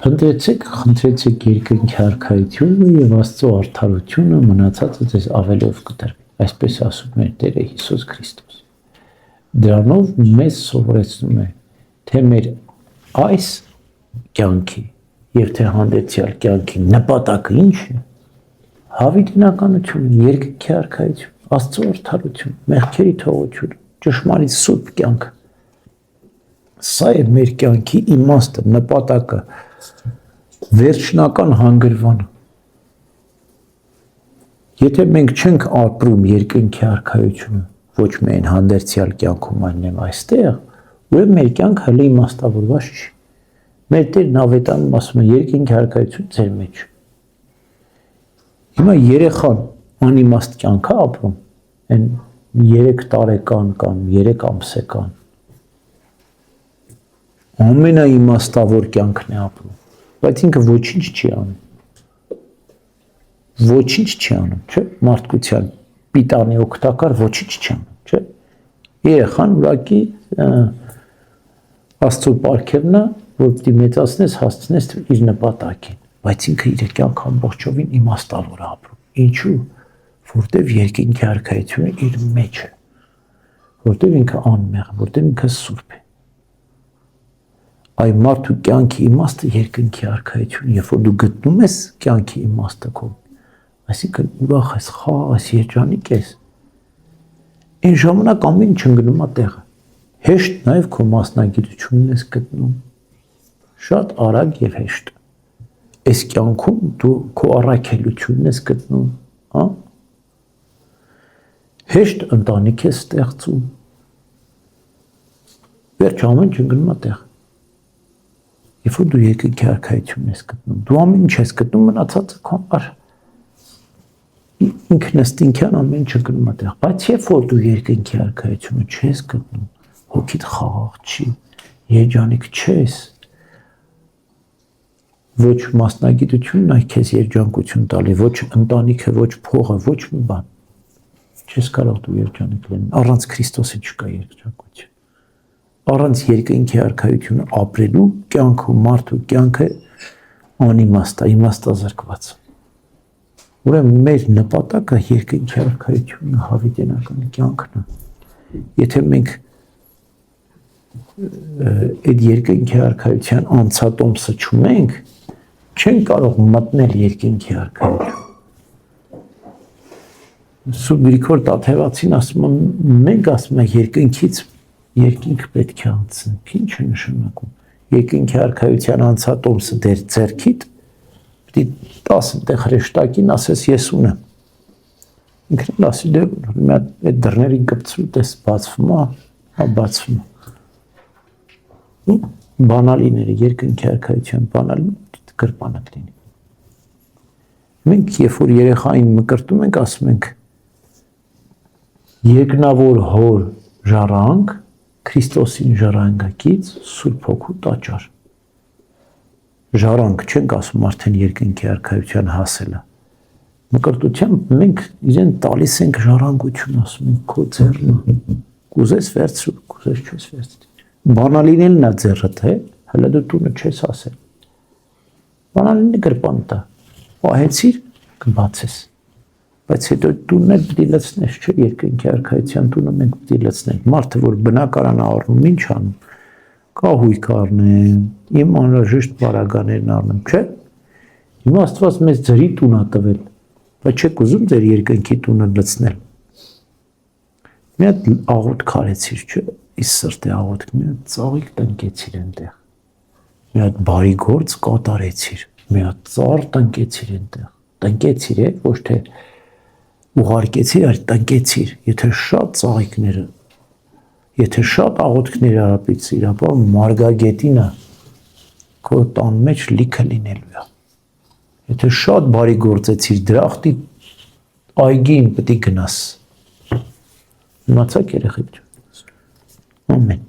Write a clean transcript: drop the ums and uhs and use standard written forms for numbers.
Փնտրեցեք, խնդրեցեք երկնքի արքայությունը եւ Աստծո արդարությունը, մնացածը ձեզ ավելով կտրվի։ Այսպես ասում է Տերը Հիսուս Քրիստոս։ Դրանով մեզ սովորեցնում է, թե մեր այս կյանքի եւ թե հանդերձյալ կյանքի նպատակը ինչ է։ Հավիտենականություն, երկնքի արքայություն, Աստծո արդարություն, մեղքերի թողություն, ճշմարիտ սուրբ կյանք։ Սա է մեր կյանքի իմաստը, նպատակը, վերջնական հանգրվանը։ Եթե մենք չենք ապրում երկնքի արքայությունը, ոչ միայն հանդերձյալ կյանքում, այլև այստեղ, ուրեմն մեր կյանքը հələ իմաստավորված չի։ Մեր Տերն ավետանում ասում է երկնքի արքայություն ձեր մեջ։ Հիմա երեխան անիմաստ կյանք է ապրում, այն 3 տարեկան կամ 3 ամսեկան ամենաիմաստավոր կյանքն է ապրում, բայց ինքը ոչինչ չի անում։ Ոչինչ չի անում, չէ՞, մարդկության պիտանի օգտակար ոչինչ չի անում, չէ՞։ Երեխան ուղղակի Աստծո պարգևն է, որ պիտի մեծացնես, հասցնես իր նպատակին, բայց ինքը իր կյանքը ամբողջովին իմաստավոր է ապրում։ Ինչու՞։ Որտև երկինքի արքայությունը իր մեջ է, որտև ինքը անմեղ է, որտև ինքը սուրբ է։ Այ մարդու կյանքի իմաստը երկնքի արքայությունը, երբ որ դու գտնում ես կյանքի իմաստը քո, այսինքն ուրախ ես, խաղաղ ես, երջանիկ ես, այն ժամանակ ամեն ինչ ընկնում է տեղը։ Հեշտ նաև քո մասնագիտությունն ես գտնում, շատ արագ եւ հեշտ։ Այս կյանքում դու քո առաքելությունն ես գտնում, հա։ Հեշտ ընտանիք ես ստեղծում։ Վերջ ամեն ինչ ընկնում է տեղը։ Երբ որ դու երկնքի արքայությունն ես գտնում, դու ամեն ինչ ես գտնում, մնացածը քո համար ինքնըստինքյան ամեն ինչ գնում է տեղ, բայց երբ որ դու երկնքի արքայությունը չես գտնում, հոգիդ խաղաղ չի, երջանիկ չես, ոչ մասնագիտությունն այ քեզ երջանկություն տալի, ոչ ընտանիքը, ոչ փողը, ոչ մի բան, չես կարող դու երջանիկ լինել, առանց Քրիստոսի չկա երջանկություն, առանց երկնքի արքայությունը ապրելու կյանքը, մարդու կյանքը անիմաստ է, իմաստազրկված։ Ուրեմն մեր նպատակը երկնքի արքայությունն է, հավիտենական կյանքն է։ Եթե մենք այդ երկնքի արքայության անցատոմսը չունենք, չենք կարող մտնել երկնքի արքայություն։ Սուրբ Գրիգոր Տաթևացին ասում է, մենք ասում ենք երկնքից երկինք պետք է անցնենք, ինչ է նշանակում։ Երկնքի արքայության անցատոմսը դեր ձեռքիդ, պիտի 10 տեղ հրեշտակին ասես ես ունեմ։ Ինքն ասի դե այդ դռներին կպցրու տես բացվում է, հա բացվում է։ Բանալիները երկնքի արքայության բանալին գրպանակ լինի։ Մենք երբ որ երեխային մկրտում ենք, ասում ենք երկնավոր հոր ժառանգ, Քրիստոսին ժառանգակից Սուրբ Հոգու տաճար։ Ժառանգ չենք ասում արդեն երկնքի արքայության հասելը։ Մկրտությամբ մենք իրեն տալիս ենք ժառանգություն, ասում ենք քո ձեռն, կուզես վերցրու, կուզես չես վերցրի։ Բանալինելն է ձեռդ, հələ դու տունը չես ասել։ Բանալինը գրպան տա, պահեցիր, կբացես։ Բայց հետո տունն էլ պիտի լցնես, չէ՞, երկնքի արքայության տունը մենք պիտի լցնենք։ Մարդը, որ բնակարան առնում, ինչ անում, կահույք առնեմ, իմ անհրաժեշտ պարագաներն առնեմ, չէ՞։ Հիմա Աստված մեզ ձրի տուն է տվել, բայց չեք ուզում ձեր երկնքի տունը լցնել։ Մի հատ աղոտ քարեցիր, չէ՞, իս սրտի աղոտ, մի հատ ծաղիկ տնկեցիր այնտեղ։ Մի հատ բարի գործ կատարեցիր, մի հատ ծառ տնկեցիր այնտեղ։ Տնկեցիր, ոչ թե ուղարկեցիր, այլ տնկեցիր, եթե շատ ծաղիկները, եթե շատ աղոթքներ արապեցիր, ապա մարգագետինը քո տան մեջ լիքը լինելու է։ Եթե շատ բարի գործեցիր, դրախտի այգին պետք է գնաս։ Իմացաք երեխեք։ Ամեն։